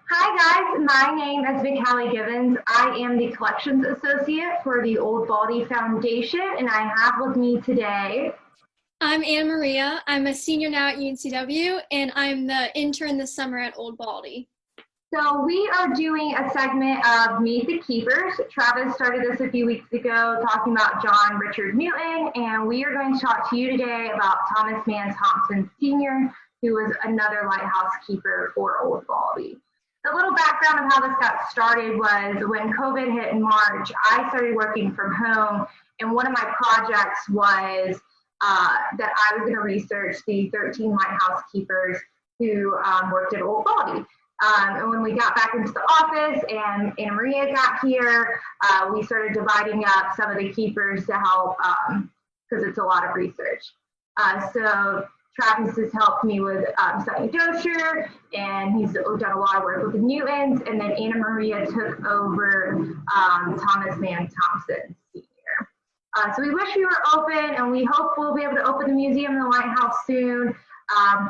Hi guys, my name is McAllie Givens. I am the Collections Associate for the Old Baldy Foundation, and I have with me today. I'm Annamaria. I'm a senior now at UNCW, and I'm the intern this summer at Old Baldy. So we are doing a segment of Meet the Keepers. Travis started this a few weeks ago talking about John Richard Newton, and we are going to talk to you today about Thomas Mann Thompson Sr., who was another lighthouse keeper for Old Baldy. The little background of how this got started was when COVID hit in March, I started working from home, and one of my projects was that I was going to research the 13 lighthouse keepers who worked at Old Baldy. And when we got back into the office and Annamaria got here, we started dividing up some of the keepers to help because it's a lot of research. So Travis has helped me with Sonny Dosher, and he's done a lot of work with the Newtons, and then Annamaria took over Thomas Mann Thompson Sr. So we wish we were open, and we hope we'll be able to open the museum and the lighthouse soon.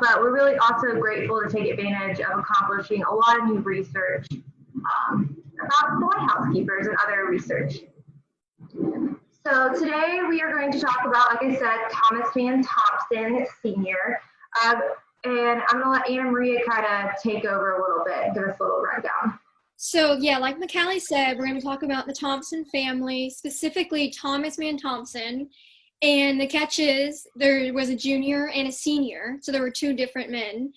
But we're really also grateful to take advantage of accomplishing a lot of new research about the lighthouse keepers and other research. So today we are going to talk about, like I said, Thomas Mann Thompson Sr. And I'm going to let Annamaria kind of take over a little bit and give us a little rundown. So yeah, like McAllie said, we're going to talk about the Thompson family, specifically Thomas Mann Thompson. And the catch is there was a junior and a senior, so there were two different men.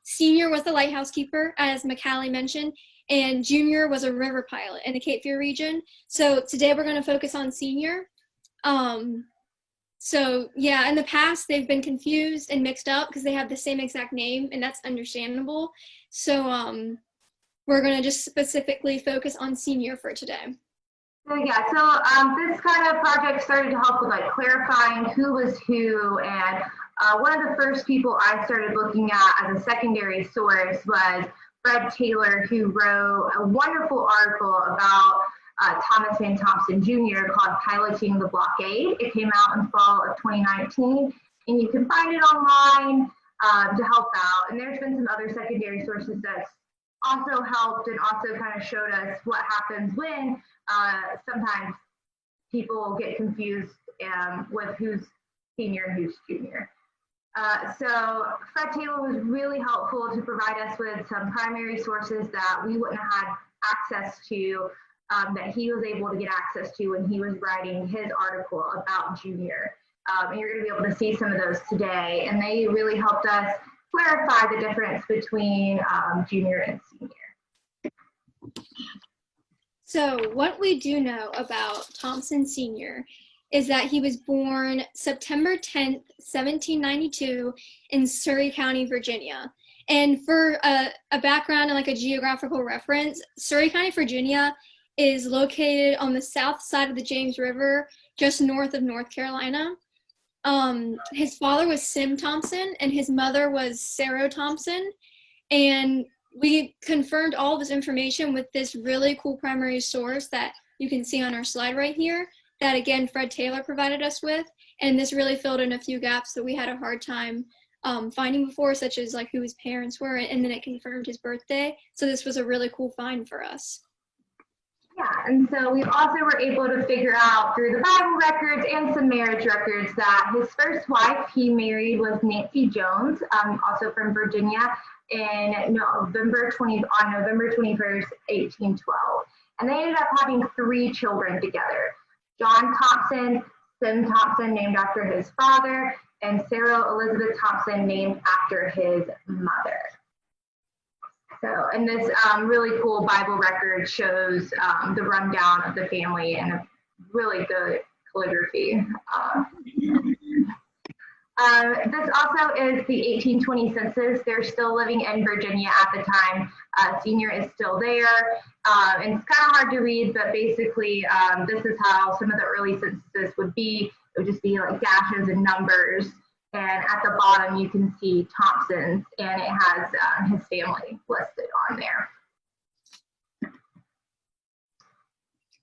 Senior was the lighthouse keeper, as McAllie mentioned, and junior was a river pilot in the Cape Fear region. So today we're going to focus on senior. So yeah, in the past they've been confused and mixed up because they have the same exact name, and that's understandable. So we're going to just specifically focus on senior for today. So yeah, this kind of project started to help with like clarifying who was who, and one of the first people I started looking at as a secondary source was Fred Taylor, who wrote a wonderful article about Thomas Mann Thompson Jr. called Piloting the Blockade. It came out in fall of 2019, and you can find it online to help out. And there's been some other secondary sources that also helped and also kind of showed us what happens when sometimes people get confused with who's senior and who's junior. So Fred Taylor was really helpful to provide us with some primary sources that we wouldn't have had access to, that he was able to get access to when he was writing his article about junior. And you're going to be able to see some of those today. And they really helped us clarify the difference between junior and senior. So what we do know about Thompson Sr. is that he was born September 10th, 1792 in Surry County, Virginia. And for a background and like a geographical reference, Surry County, Virginia is located on the south side of the James River, just north of North Carolina. His father was Sim Thompson and his mother was Sarah Thompson. And we confirmed all of this information with this really cool primary source that you can see on our slide right here, that again, Fred Taylor provided us with. And this really filled in a few gaps that we had a hard time finding before, such as like who his parents were, and then it confirmed his birthday. So this was a really cool find for us. Yeah, and so we also were able to figure out through the Bible records and some marriage records that his first wife he married was Nancy Jones, also from Virginia, on November 21st, 1812. And they ended up having 3 children together. John Thompson, Sim Thompson, named after his father, and Sarah Elizabeth Thompson, named after his mother. So, and this really cool Bible record shows the rundown of the family and a really good calligraphy. This also is the 1820 census. They're still living in Virginia at the time. Senior is still there. And it's kind of hard to read, but basically this is how some of the early censuses would be. It would just be like dashes and numbers. And at the bottom, you can see Thompson's, and it has his family listed on there.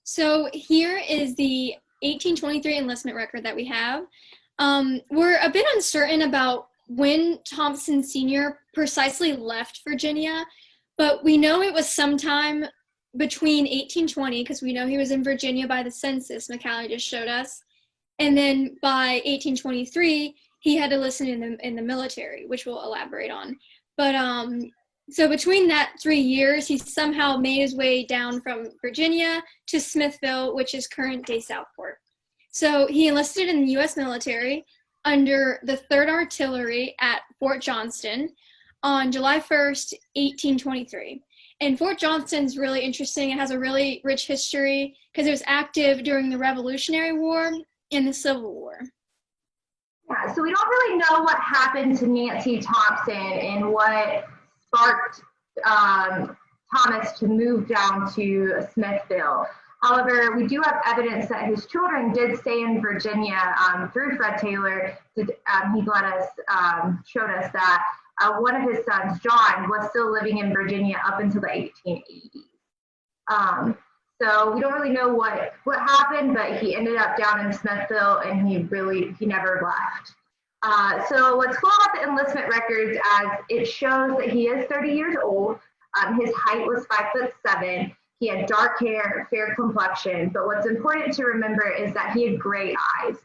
So here is the 1823 enlistment record that we have. We're a bit uncertain about when Thompson Sr. precisely left Virginia, but we know it was sometime between 1820, because we know he was in Virginia by the census McAllie just showed us, and then by 1823 he had enlisted in the military, which we'll elaborate on. But so between that 3 years, he somehow made his way down from Virginia to Smithville, which is current-day Southport. So he enlisted in the U.S. military under the 3rd Artillery at Fort Johnston on July 1st, 1823. And Fort Johnston's really interesting. It has a really rich history because it was active during the Revolutionary War and the Civil War. Yeah, so we don't really know what happened to Nancy Thompson and what sparked Thomas to move down to Smithville. However, we do have evidence that his children did stay in Virginia through Fred Taylor. He let us, showed us that one of his sons, John, was still living in Virginia up until the 1880s. So we don't really know what happened, but he ended up down in Smithville, and he never left. So what's cool about the enlistment records, as it shows that he is 30 years old. His height was 5'7". He had dark hair, fair complexion, but what's important to remember is that he had gray eyes.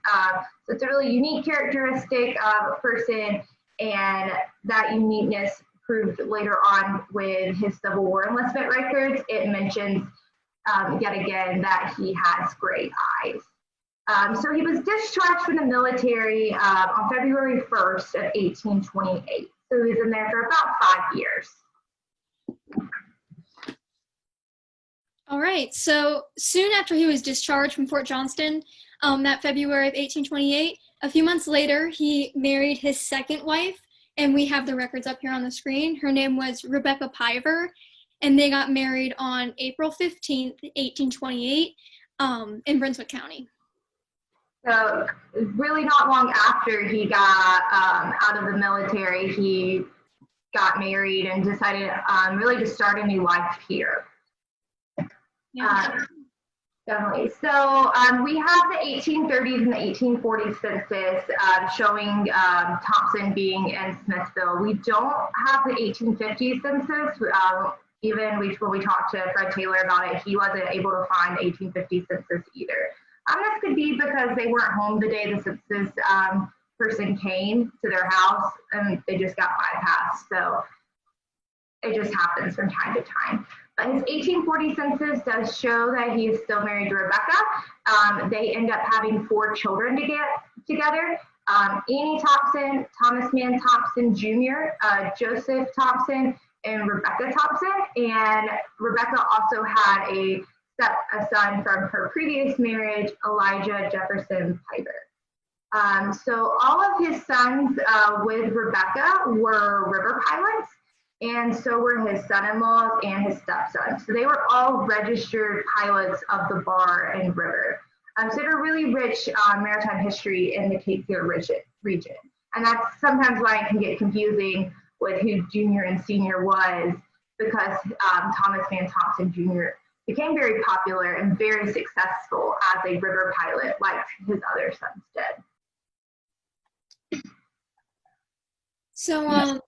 So it's a really unique characteristic of a person, and that uniqueness proved later on with his Civil War enlistment records. It mentions yet again that he has gray eyes. So he was discharged from the military on February 1st of 1828. So he was in there for about 5 years. All right, so soon after he was discharged from Fort Johnston, that February of 1828, a few months later, he married his second wife, and we have the records up here on the screen. Her name was Rebecca Piver, and they got married on April 15th, 1828, in Brunswick County. So really not long after he got out of the military, he got married and decided really to start a new life here. Yeah. Definitely. So we have the 1830s and the 1840s census showing Thompson being in Smithville. We don't have the 1850s census. Even when we talked to Fred Taylor about it, he wasn't able to find the 1850s census either. This could be because they weren't home the day the census person came to their house, and they just got bypassed. So it just happens from time to time. But his 1840 census does show that he is still married to Rebecca. They end up having 4 children together. Annie Thompson, Thomas Mann Thompson Jr., Joseph Thompson, and Rebecca Thompson. And Rebecca also had a son from her previous marriage, Elijah Jefferson Piper. So all of his sons with Rebecca were river pilots, and so were his son-in-laws and his stepson. So they were all registered pilots of the bar and river. So they have a really rich maritime history in the Cape Fear region. And that's sometimes why it can get confusing with who Junior and Senior was, because Thomas Mann Thompson Jr. became very popular and very successful as a river pilot, like his other sons did. So,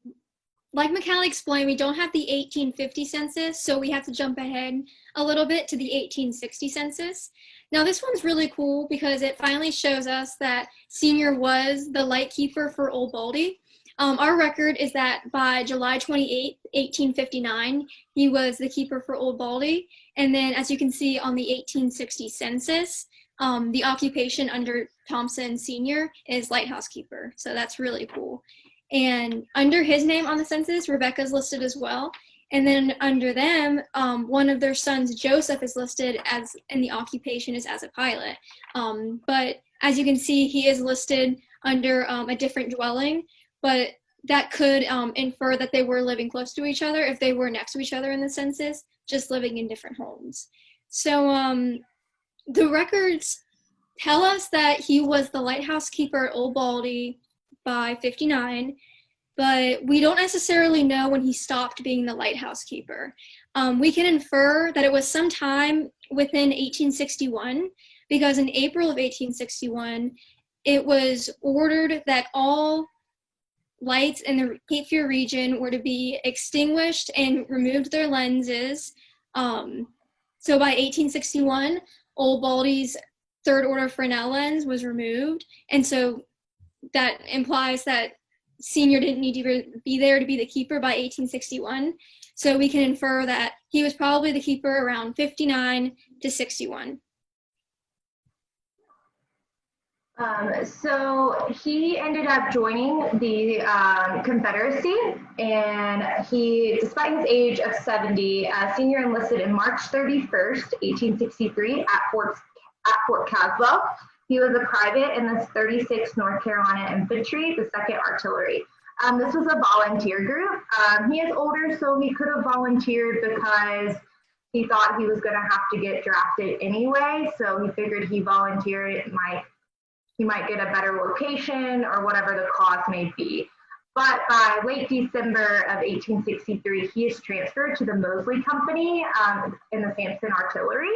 like McAllie explained, we don't have the 1850 census, so we have to jump ahead a little bit to the 1860 census. Now, this one's really cool because it finally shows us that Senior was the lightkeeper for Old Baldy. Our record is that by July 28, 1859, he was the keeper for Old Baldy. And then, as you can see on the 1860 census, the occupation under Thompson Sr. is lighthouse keeper. So that's really cool. And under his name on the census, Rebecca's listed as well. And then under them, one of their sons, Joseph, is listed as, and the occupation is as a pilot. But as you can see, he is listed under a different dwelling, but that could infer that they were living close to each other if they were next to each other in the census, just living in different homes. So the records tell us that he was the lighthouse keeper at Old Baldy by 59, but we don't necessarily know when he stopped being the lighthouse keeper. We can infer that it was sometime within 1861, because in April of 1861, it was ordered that all lights in the Cape Fear region were to be extinguished and removed their lenses. So by 1861, Old Baldy's third order Fresnel lens was removed. And so that implies that Senior didn't need to be there to be the keeper by 1861. So we can infer that he was probably the keeper around 59 to 61. So he ended up joining the Confederacy, and he, despite his age of 70, Senior enlisted in March 31st, 1863 at Fort Caswell. He was a private in the 36th North Carolina Infantry, the 2nd Artillery. This was a volunteer group. He is older, so he could have volunteered because he thought he was going to have to get drafted anyway, so he figured he volunteered. He might get a better location or whatever the cause may be. But by late December of 1863, he is transferred to the Moseley Company in the Sampson Artillery.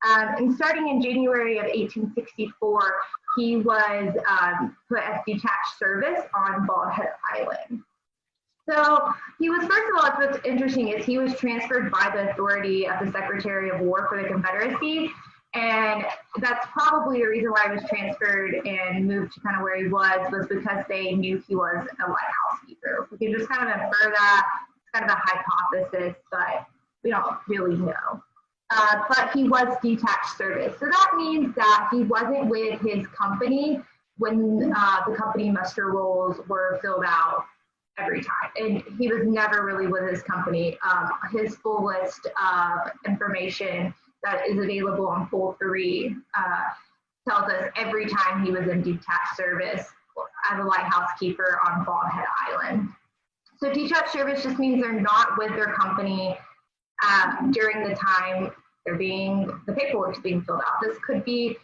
And starting in January of 1864, he was put as detached service on Bald Head Island. So he was, first of all, what's interesting is he was transferred by the authority of the Secretary of War for the Confederacy. And that's probably the reason why he was transferred and moved to kind of where he was because they knew he was a lighthouse keeper. We can just kind of infer that. It's kind of a hypothesis, but we don't really know. But he was detached service. So that means that he wasn't with his company when the company muster rolls were filled out every time. And he was never really with his company. His full list of information that is available on Poll 3 tells us every time he was in detached service as a lighthouse keeper on Bald Head Island. So detached service just means they're not with their company during the time the paperwork's being filled out. This could be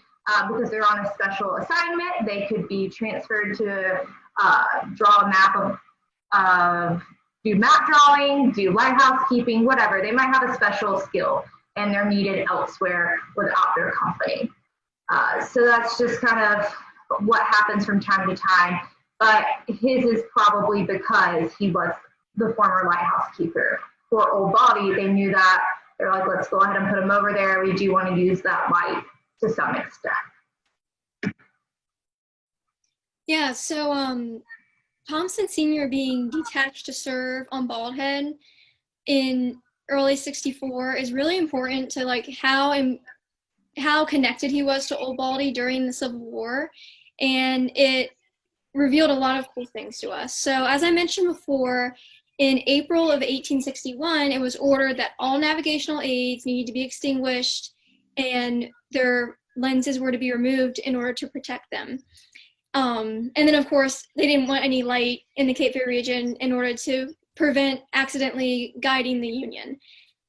because they're on a special assignment. They could be transferred to draw a map do map drawing, do lighthouse keeping, whatever. They might have a special skill and they're needed elsewhere without their company. So that's just kind of what happens from time to time. But his is probably because he was the former lighthouse keeper. For Old Baldy, they knew that. They're like, let's go ahead and put him over there. We do want to use that light to some extent. Yeah, so Thompson Sr. being detached to serve on Bald Head in early 64 is really important to like how connected he was to Old Baldy during the Civil War, and it revealed a lot of cool things to us. So as I mentioned before, in April of 1861, it was ordered that all navigational aids needed to be extinguished and their lenses were to be removed in order to protect them. And then, of course, they didn't want any light in the Cape Fear region in order to prevent accidentally guiding the Union.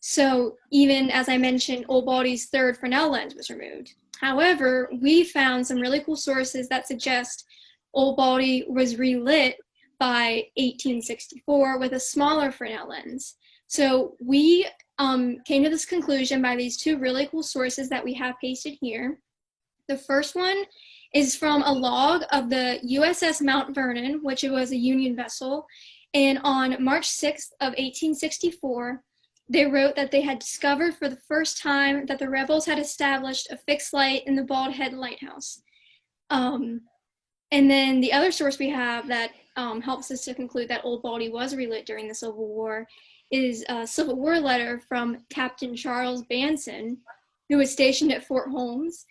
So even, as I mentioned, Old Baldy's third Fresnel lens was removed. However, we found some really cool sources that suggest Old Baldy was relit by 1864 with a smaller Fresnel lens. So we came to this conclusion by these two really cool sources that we have pasted here. The first one is from a log of the USS Mount Vernon, which was a Union vessel. And on March 6th of 1864, they wrote that they had discovered for the first time that the rebels had established a fixed light in the Bald Head Lighthouse. And then the other source we have that helps us to conclude that Old Baldy was relit during the Civil War is a Civil War letter from Captain Charles Banson, who was stationed at Fort Holmes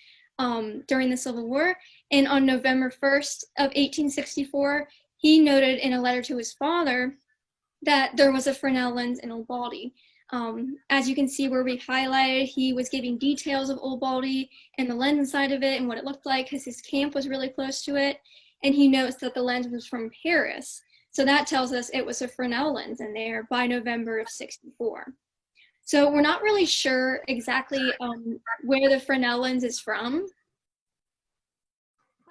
during the Civil War. And on November 1st of 1864, he noted in a letter to his father that there was a Fresnel lens in Old Baldy. As you can see where we highlighted, he was giving details of Old Baldy and the lens inside of it and what it looked like because his camp was really close to it. And he notes that the lens was from Paris. So that tells us it was a Fresnel lens in there by November of 64. So we're not really sure exactly where the Fresnel lens is from.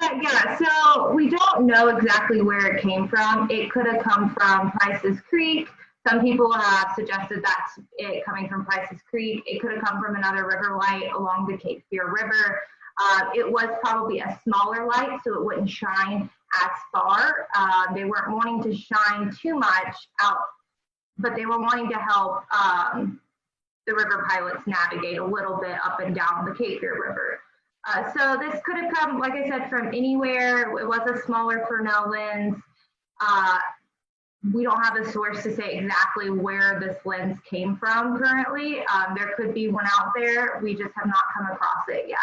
Yeah, so we don't know exactly where it came from. It could have come from Price's Creek. Some people have suggested that's it coming from Price's Creek. It could have come from another river light along the Cape Fear River. It was probably a smaller light, so it wouldn't shine as far. They weren't wanting to shine too much out, but they were wanting to help the river pilots navigate a little bit up and down the Cape Fear River. So this could have come, like I said, from anywhere. It was a smaller Fresnel lens. We don't have a source to say exactly where this lens came from currently. There could be one out there. We just have not come across it yet.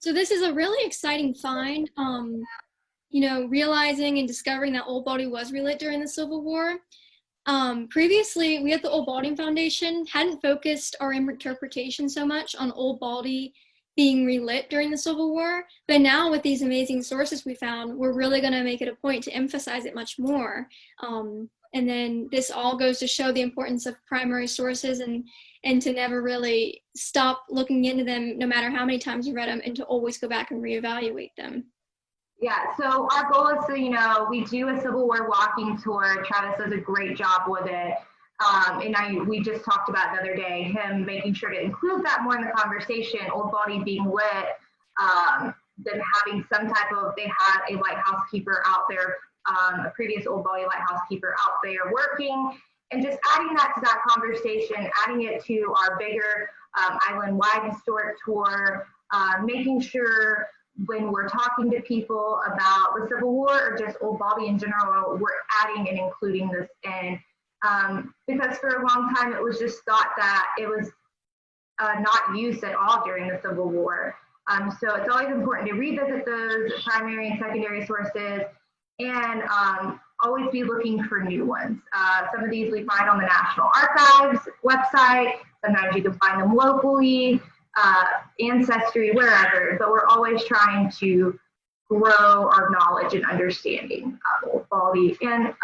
So this is a really exciting find. You know, realizing and discovering that Old Baldy was relit during the Civil War. Previously, we at the Old Baldy Foundation hadn't focused our interpretation so much on Old Baldy being relit during the Civil War, but now with these amazing sources we found, we're really going to make it a point to emphasize it much more. And then this all goes to show the importance of primary sources and to never really stop looking into them, no matter how many times you read them, and to always go back and reevaluate them. Yeah, so our goal is to, you know, we do a Civil War walking tour. Travis does a great job with it. And we just talked about the other day, him making sure to include that more in the conversation, Old Baldy being lit, then having some type of, they had a lighthouse keeper out there, a previous Old Baldy lighthouse keeper out there working, and just adding that to that conversation, adding it to our bigger island-wide historic tour, making sure when we're talking to people about the Civil War or just Old Baldy in general, we're adding and including this in. Because for a long time it was just thought that it was not used at all during the Civil War. So it's always important to revisit those primary and secondary sources and always be looking for new ones. Some of these we find on the National Archives website. Sometimes you can find them locally, Ancestry, wherever, but we're always trying to grow our knowledge and understanding of Old Baldy and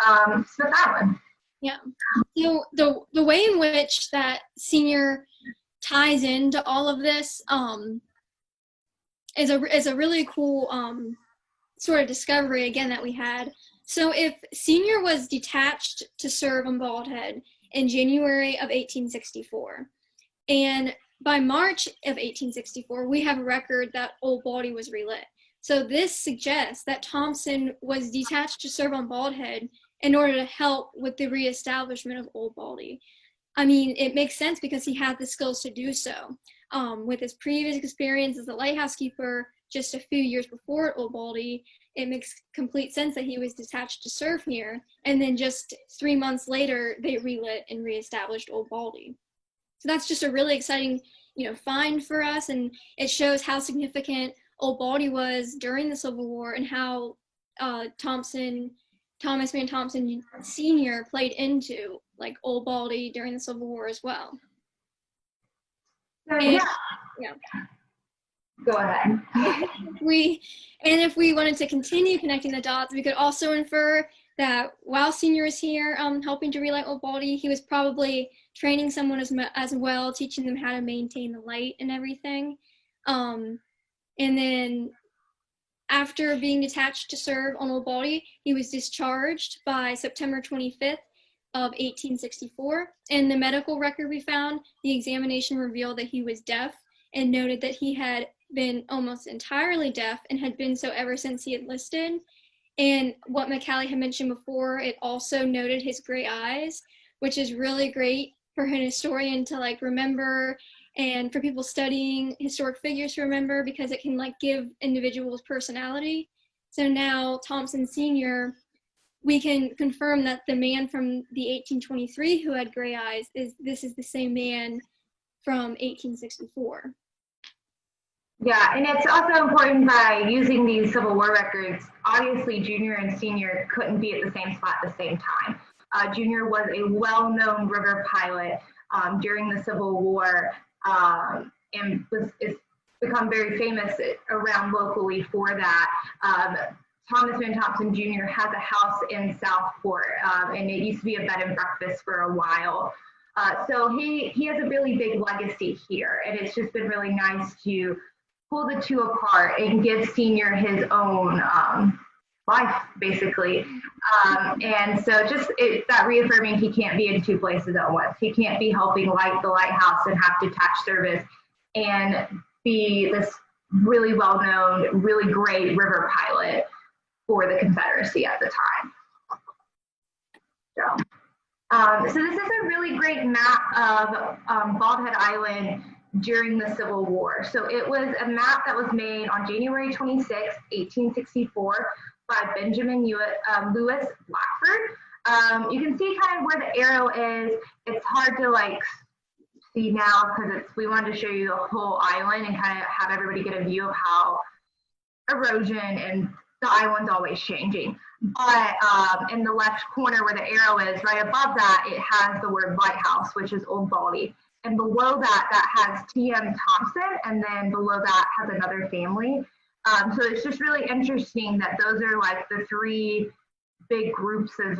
Smith Island. Yeah, you know, the way in which that senior ties into all of this is a really cool sort of discovery again that we had. So if senior was detached to serve on Bald Head in January of 1864, and by March of 1864, we have a record that Old Baldy was relit. So this suggests that Thompson was detached to serve on Bald Head in order to help with the reestablishment of Old Baldy. I mean, it makes sense because he had the skills to do so. With his previous experience as a lighthouse keeper just a few years before Old Baldy, it makes complete sense that he was detached to serve here. And then just 3 months later, they relit and reestablished Old Baldy. So that's just a really exciting, you know, find for us, and it shows how significant Old Baldy was during the Civil War and how Thomas Mann Thompson Sr. played into like Old Baldy during the Civil War as well. So, yeah. Go ahead. If we wanted to continue connecting the dots, we could also infer that while Senior was here helping to relight Old Baldy, he was probably training someone as well, teaching them how to maintain the light and everything. And then after being detached to serve on Old Baldy, he was discharged by September 25th of 1864. In the medical record we found, the examination revealed that he was deaf and noted that he had been almost entirely deaf and had been so ever since he enlisted. And what McAllie had mentioned before, it also noted his gray eyes, which is really great for an historian to like remember, and for people studying historic figures to remember, because it can like give individuals personality. So now Thompson Sr., we can confirm that the man from the 1823 who had gray eyes is the same man from 1864. Yeah, and it's also important by using these Civil War records, obviously Junior and Senior couldn't be at the same spot at the same time. Junior was a well-known river pilot during the Civil War and is become very famous around locally for that. Thomas Mann Thompson Jr. has a house in Southport, and it used to be a bed and breakfast for a while. So he has a really big legacy here, and it's just been really nice to pull the two apart and give Senior his own life, basically. And so just that reaffirming he can't be in two places at once. He can't be helping light the lighthouse and have detached service and be this really well-known, really great river pilot for the Confederacy at the time. So this is a really great map of Bald Head Island during the Civil War. So it was a map that was made on January 26, 1864 by Benjamin Lewis Blackford. You can see kind of where the arrow is. It's hard to like see now because we wanted to show you the whole island and kind of have everybody get a view of how erosion and the island's always changing. But in the left corner where the arrow is, right above that, it has the word lighthouse, which is Old Baldy. And below that, that has T.M. Thompson, and then below that has another family. So it's just really interesting that those are like the three big groups of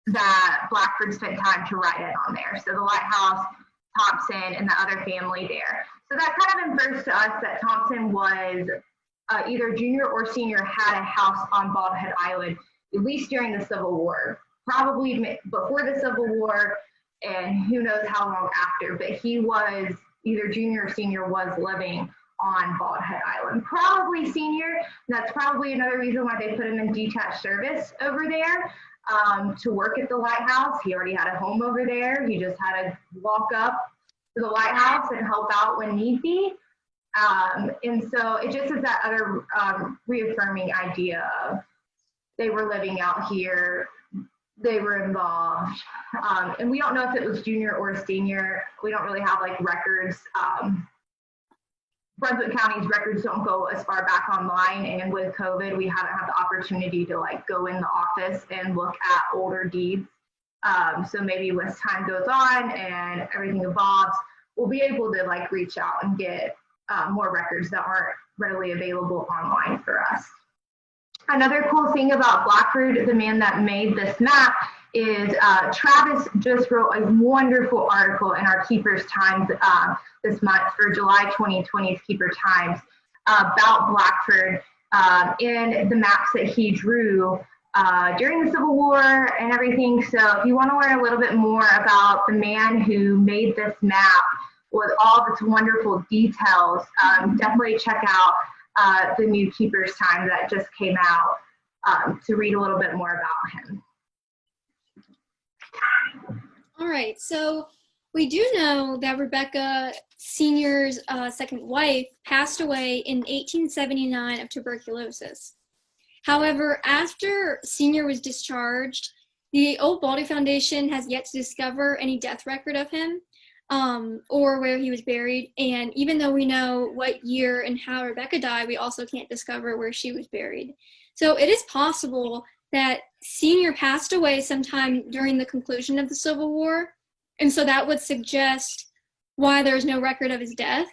that Blackford spent time to write in on there. So the lighthouse, Thompson, and the other family there. So that kind of infers to us that Thompson was either junior or senior, had a house on Bald Head Island, at least during the Civil War, probably before the Civil War, and who knows how long after, but he was either junior or senior was living on Bald Head Island. Probably senior, that's probably another reason why they put him in detached service over there to work at the lighthouse. He already had a home over there. He just had to walk up to the lighthouse and help out when need be. And so it just is that other reaffirming idea of they were living out here, they were involved. And we don't know if it was junior or senior. We don't really have like records. Brunswick County's records don't go as far back online, and with COVID, we haven't had the opportunity to like go in the office and look at older deeds. So maybe as time goes on and everything evolves, we'll be able to like reach out and get more records that aren't readily available online for us. Another cool thing about Blackford, the man that made this map, is Travis just wrote a wonderful article in our Keeper's Times this month for July 2020's Keeper Times about Blackford and the maps that he drew during the Civil War and everything. So if you want to learn a little bit more about the man who made this map with all of its wonderful details, definitely check out the new Keeper's Time that just came out to read a little bit more about him. All right, so we do know that Rebecca Sr.'s second wife passed away in 1879 of tuberculosis. However, after Sr. was discharged, the Old Baldy Foundation has yet to discover any death record of him or where he was buried. And even though we know what year and how Rebecca died, we also can't discover where she was buried. So it is possible that Sr. passed away sometime during the conclusion of the Civil War. And so that would suggest why there's no record of his death.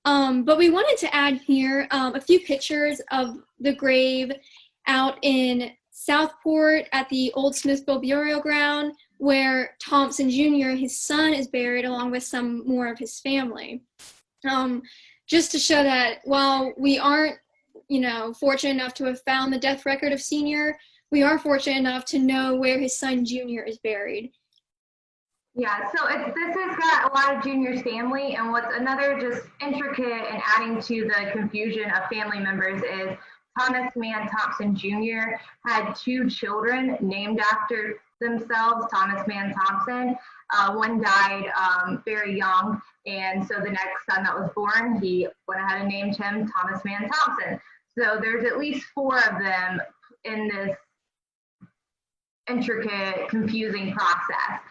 But we wanted to add here a few pictures of the grave out in Southport at the Old Smithville Burial Ground, where Thompson Jr., his son, is buried along with some more of his family. Just to show that while we aren't, fortunate enough to have found the death record of Sr., we are fortunate enough to know where his son Jr. is buried. Yeah, so this has got a lot of Junior's family, and what's another just intricate and adding to the confusion of family members is Thomas Mann Thompson Jr. had two children named after themselves, Thomas Mann Thompson. One died very young, and so the next son that was born, he went ahead and named him Thomas Mann Thompson. So there's at least four of them in this intricate, confusing process.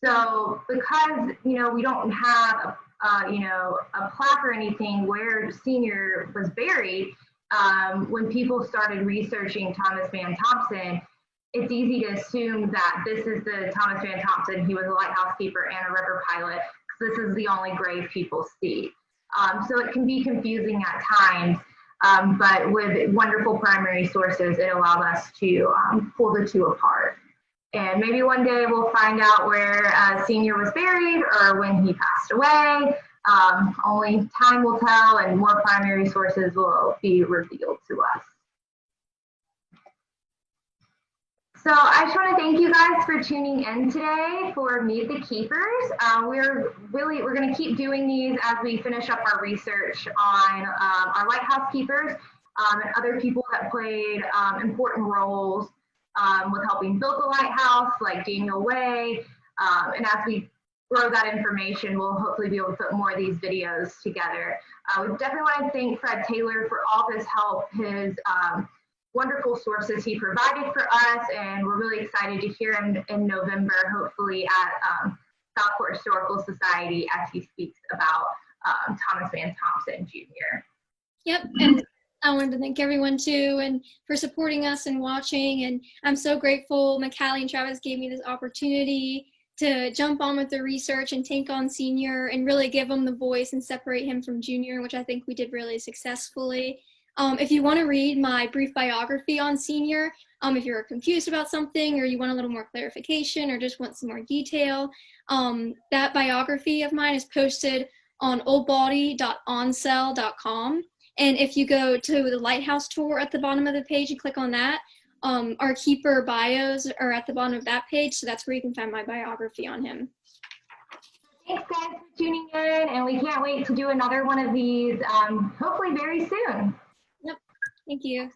So because, we don't have, a plaque or anything where Sr. was buried, when people started researching Thomas Mann Thompson, it's easy to assume that this is the Thomas Mann Thompson. He was a lighthouse keeper and a river pilot, because this is the only grave people see. So it can be confusing at times, but with wonderful primary sources, it allowed us to pull the two apart. And maybe one day we'll find out where Sr. was buried or when he passed away. Only time will tell, and more primary sources will be revealed to us. So I just want to thank you guys for tuning in today for Meet the Keepers. We're going to keep doing these as we finish up our research on our lighthouse keepers and other people that played important roles with helping build the lighthouse, like Daniel Way. And as we grow that information, we'll hopefully be able to put more of these videos together. We definitely want to thank Fred Taylor for all of his help, his wonderful sources he provided for us, and we're really excited to hear him in November, hopefully at Southport Historical Society, as he speaks about Thomas Mann Thompson Jr. Yep, and I wanted to thank everyone too, and for supporting us and watching, and I'm so grateful McAllie and Travis gave me this opportunity to jump on with the research and take on Senior and really give him the voice and separate him from Junior, which I think we did really successfully. If you want to read my brief biography on Senior, if you're confused about something or you want a little more clarification or just want some more detail, that biography of mine is posted on oldbaldy.onsell.com. And if you go to the Lighthouse tour at the bottom of the page and click on that, our keeper bios are at the bottom of that page, so that's where you can find my biography on him. Thanks guys for tuning in, and we can't wait to do another one of these hopefully very soon. Yep, thank you.